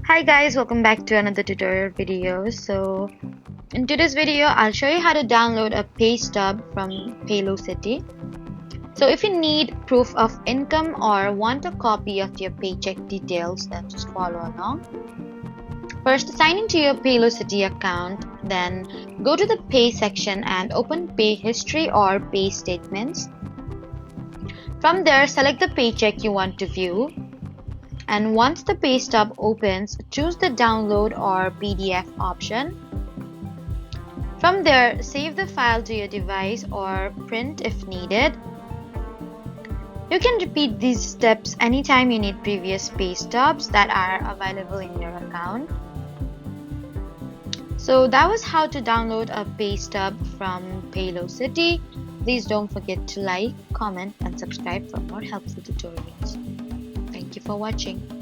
Hi guys, welcome back to another tutorial video. So in today's video, I'll show you how to download a pay stub from Paylocity. So if you need proof of income or want a copy of your paycheck details, then just follow along. First, sign into your Paylocity account, then go to the pay section and open pay history or pay statements. From there, select the paycheck you want to view. And once the pay stub opens, choose the download or PDF option. From there, save the file to your device or print if needed. You can repeat these steps anytime you need previous pay stubs that are available in your account. So that was how to download a pay stub from Paylocity. Please don't forget to like, comment, and subscribe for more helpful tutorials. Thank you for watching.